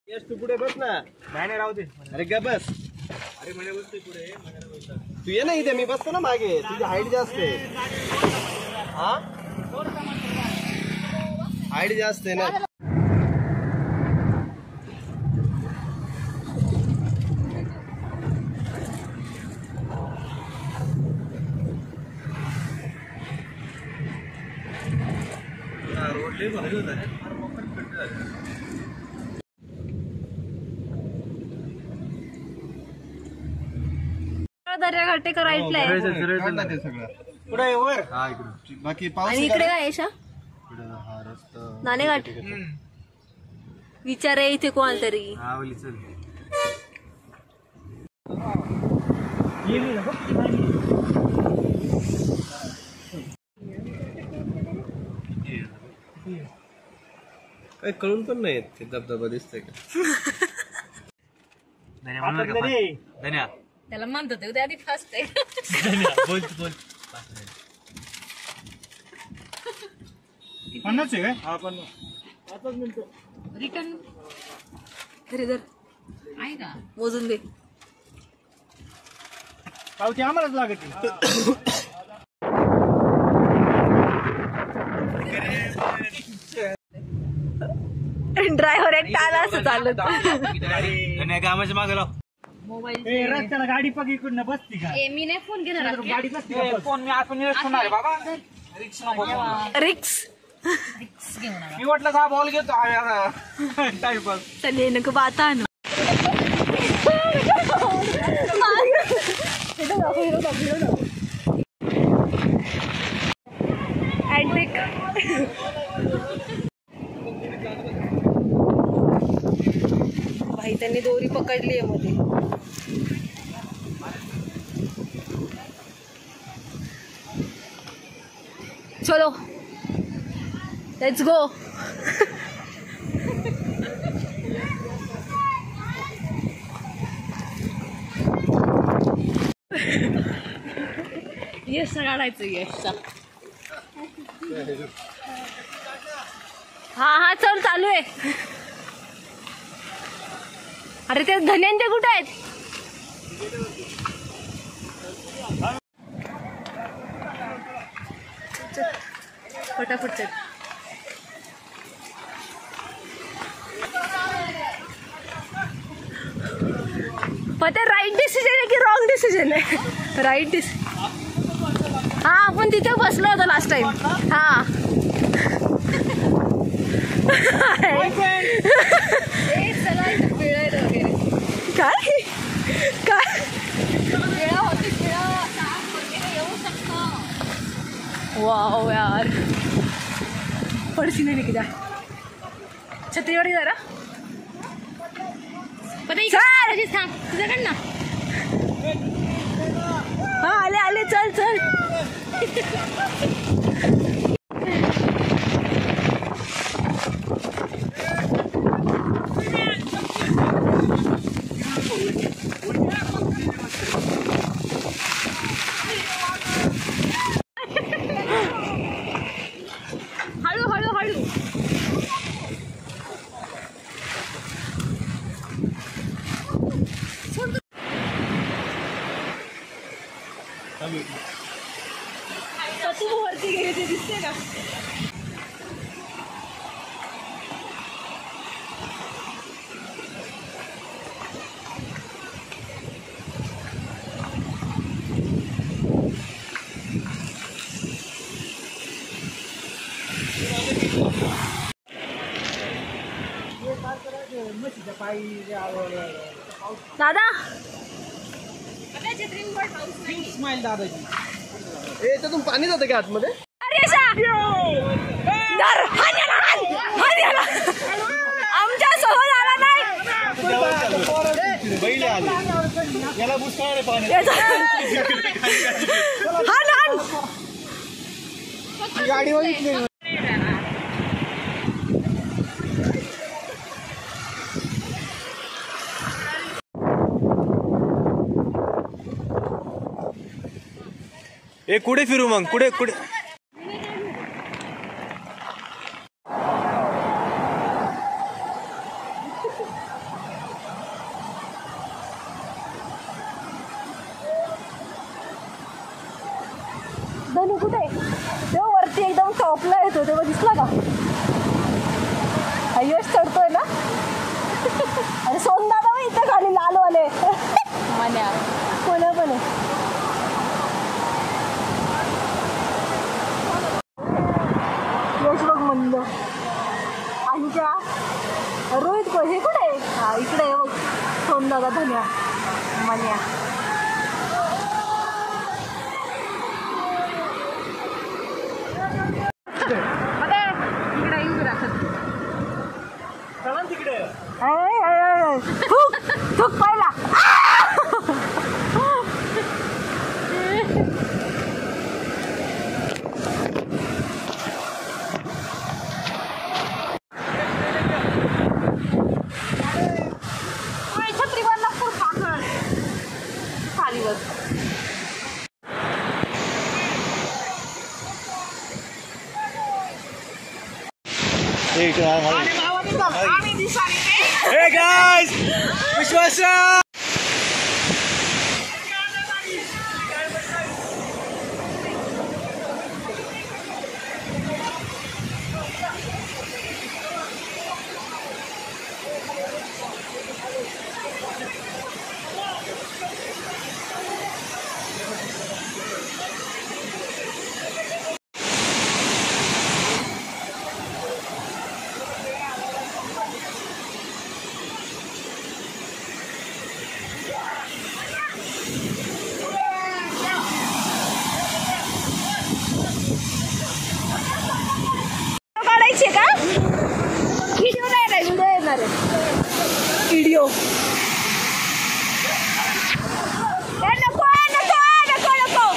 यश तू पुढे बस ना. नाही राहू दे. अरे ग बस. अरे मला बसतोय पुढे. तू ये ना इथे, मी बसतो ना मागे. तुझी हाईट जास्त आहे. हा हाईट जास्त आहे ना. रोड लय भारी होता. दर्या घाटे करायचंय पुढे वर. हा इकडे बाकी पाऊस. आणि इकडे काय येशा हा रस्ता नाणेघाट. विचार आहे इथे कोण तरी. काही कळून पण नाही ते धबधबा दिसतोय का. त्याला म्हणतो ते उद्या आधी फास्ट आहे. बोल बोल. 50 आहे काय. हा 50 मिनिटं रिटर्न घरी जर आहे का मोजून दे. पावती आम्हालाच लागत. ड्रायव्हर एक टाला असं चालत. कामाच्या मागे लाव. मोबाईल रस्त्याला गाडी पग इकडनं बसती का. मी नाही फोन घेणार. गाडी बसती का. फोन मी आपण होणार आहे बाबा. रिक्स मी म्हटलं का बॉल घेतो टाइमपास. चलिए नको बात आण. भाई त्यांनी दोरी पकडली आहे मध्ये. चलो लेट्स गो. यश काढायचं यशचा. हा हा चल चालू आहे. अरे ते धन्यांचे कुठे आहेत. फटाफट चल. पता राईट डिसिजन आहे की रॉंग डिसिजन आहे. Right decision. हा आपण तिथे बसलो होतो लास्ट टाइम. हा काय काय वाव यार. पडशी नाही की जा छत्रीवाडी जरा. तुझ्याकडं ना. हा आले आले चल चल. हळू हळू हळू. तू वरती गेली ते दिसते का. दादा स्माइल दादाजी. ए त्यातून पाणी जातं का आतमध्ये. आमच्या सोबत आला नाही. बैल आले याला बुसकाळ पाणी. गाडी बघितली. ए कुठे फिरू मग. कुठे कुठे. कुठे तेव्हा वरती एकदम टॉपला येतो तेव्हा दिसला का यश चढतोय ना. अरे सोनदादा मग इथं खाली लालवाले मन्या कोणा पण आहे. यश बघ मंद आणि त्या रोहित हे कुठे आहे. हा इकडे आहे बघ सोनदादा धन्या मन्या. थुक पहिला. छत्री बांधला खूप पाकळ खाली बस. Hey guys! विश्वास काढायचे का व्हिडिओ नाही व्हिडिओ येणार आहे व्हिडिओ. नको नको नको नको.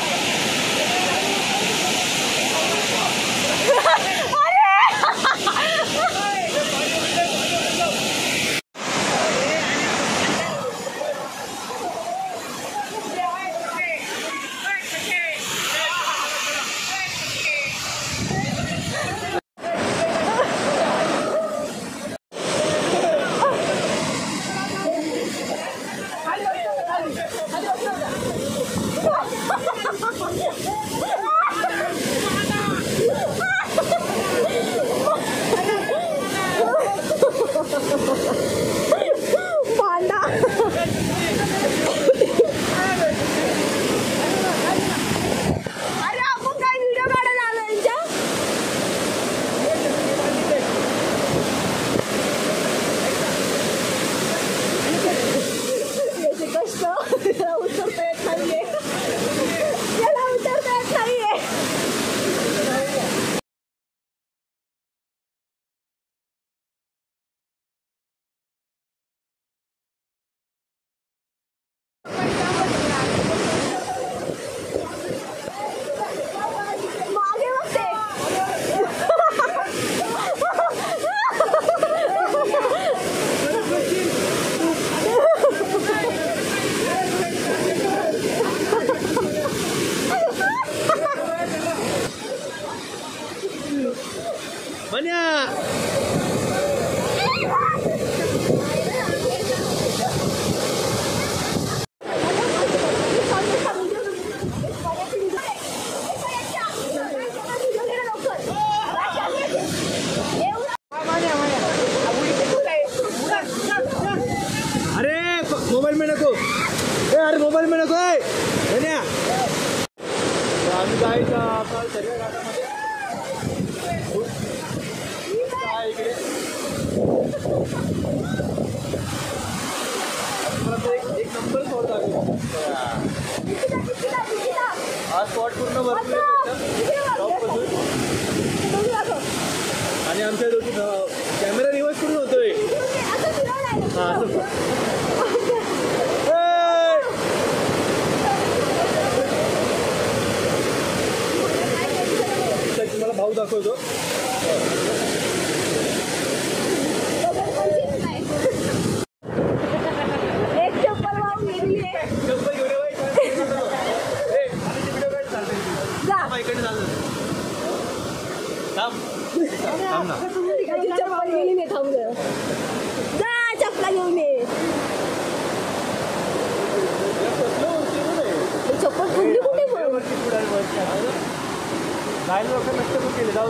मोबाईल में नको. अरे मोबाईल में नको. आम्ही जायचं आता सगळ्या घाटामध्ये इकडे एक नंबर स्पॉट दाखव. हा स्पॉट पूर्ण भरपूर आणि आमच्या दोघी कॅमेरा रिवर्स करून होतोय. हा तुम्हाला भाऊ दाखवतो. एक चप्पल वाहून गेली आहे. चप्पल घेऊन चप्पल गेली नाही. थांब जा चपला घेऊन ये. चप्पल कुठे कुठे बाहेर लोक नष्ट पण केले जाऊ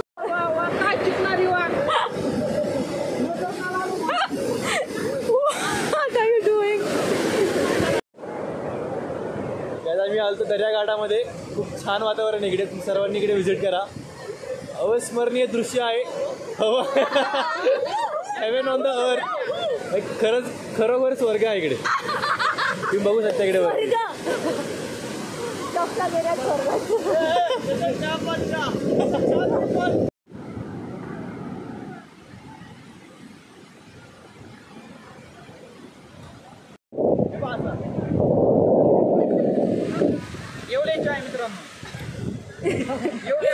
काय चिकणारी वा What are you doing? मी आलतो दर्याघाटामध्ये. खूप छान वातावरण इकडे. तुम्ही सर्वांनी इकडे व्हिजिट करा. अविस्मरणीय दृश्य आहे. Heaven on the earth. खरोखर स्वर्ग आहे इकडे. तुम्ही बघू शकता इकडे वर. एवढे एन्जॉय मित्रांनो. एवढे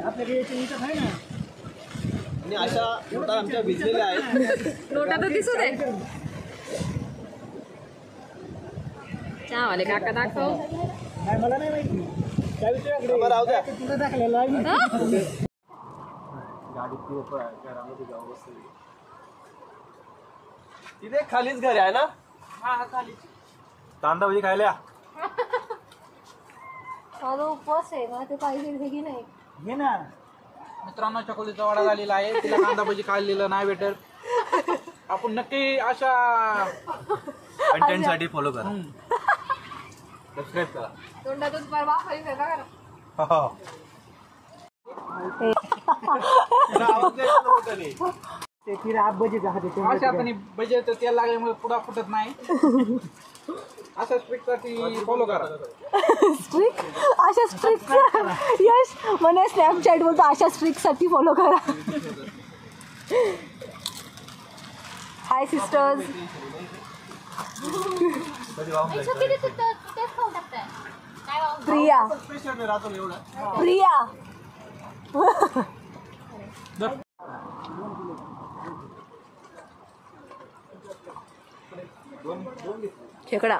आपल्याकडे आहे ना. आणि अशा नोटा आमच्या भिजलेल्या आहेत. नोटा तर दिसू दे. चहावाले काका दाखव. नाही मला नाही माहिती. राहू द्या. तुला दाखवलेलं आहे. तिथे खालीच घर आहे ना. हा खाली. कांदा भजी खायला माझा उपवास आहे ना. ते पाहिजे की नाही. घे ना मित्रांनो. चकोलीचा वाडा झालेला आहे. तिला कांदा भजी खाल्लेलं नाही भेटत. आपण नक्की अशा कंटेंट साठी फॉलो करा. सबस्क्राईब करा. तोंडातून परवा अशा आपण भजी तेल लागल्यामुळे पुढा फुटत नाही. अशा स्ट्रिक्टसाठी फॉलो करा. स्ट्रिक अशा स्ट्रिक यश म्हणे स्नॅपचॅट बोलतो. अशा स्ट्रिक साठी फॉलो करा. हाय सिस्टर्स. प्रिया प्रिया खेकडा.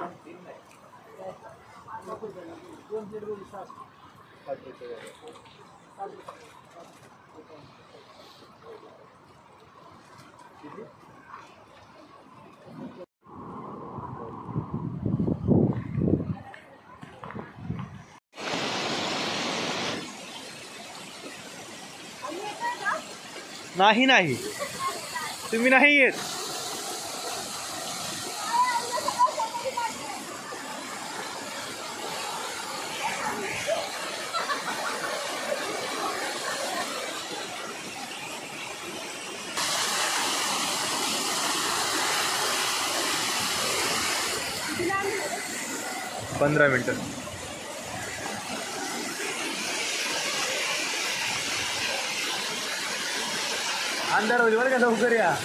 नाही तुम्ही नाही येत. पंधरा मिनिटं. अंधार होईल बरं का. लवकर या.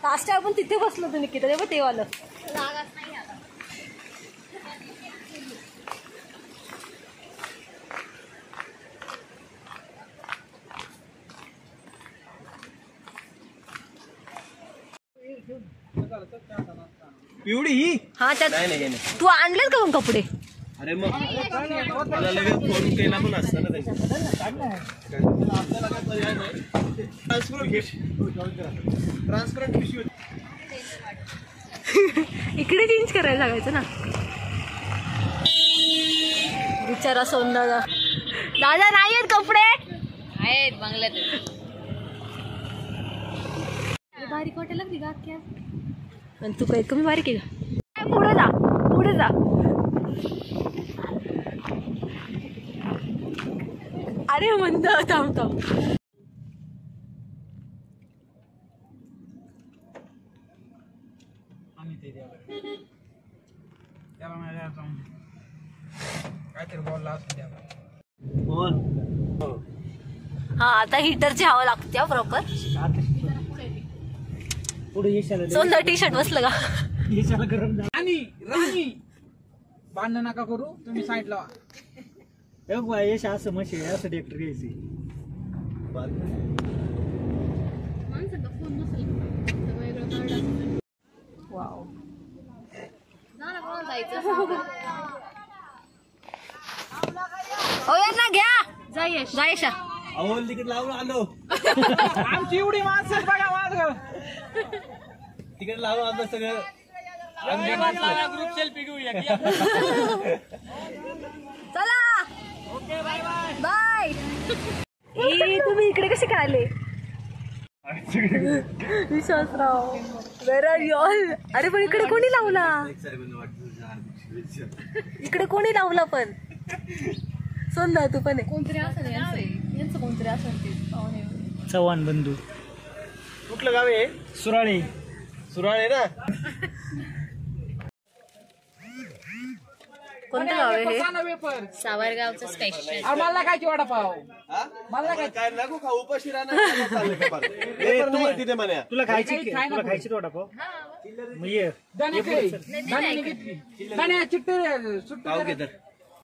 लास्ट आपण तिथे बसलो होतो निकिता. तेव्हा ते आलं. पिवडी ही. हा त्यात नाही. तू आणलेत का मग कपडे. अरे मग मला लगेच फोन केला पण असतं ना आपल्याला काय पर्याय नाही. ट्रान्सपरंट पिशवी इकडे चेंज करायला लागायचं ना. बिचारा सोनदादा. दादा नाही आहेत कपडे. आहेत बंगल्यात. बारीक वाटायला लागली का क्या. आणि तू काही कमी बारीक आहे का. पुढे जा पुढे जा. अरे मंद थांब थांब. काहीतरी बोलला असं द्या. हा आता हिटरची हवा लागते प्रॉपर. सोनदा टी शर्ट बसलं का. राणी भांडण नका करू, तुम्ही साईडला व्हा. यश असं म्हशी असं ट्रॅक्टर घ्यायची. वाव. हो यांना घ्या. जायशा अहो तिकीट लावून आलो. आमची एवढी माणसं आहेत बघा माझं. तिकीट लावून आलो सगळं. ग्रुप सेल्फी घेऊया. चला. Okay bye bye. बाय. तुम्ही इकडे कसे काय आले? Vishwasrao where are you all? अरे पण इकडे कोणी लावला? इकडे कोणी लावला पण? सोंदा तू पण कोणतरी असेल यांचं कोणतरी असेल. चव्हाण बंधू. कुठलं गाव आहे? सुराळे. सुराळे ना. कोणतं गाव आहे हे? वेपर सावरगावचं स्पेशल. मला खायची वडापाव. मला काय नको खाऊ उपाशी राहणार. तिथे म्हण्या तुला खायची वडापाव? मग ये. धन्या चिट्टे सुट्टी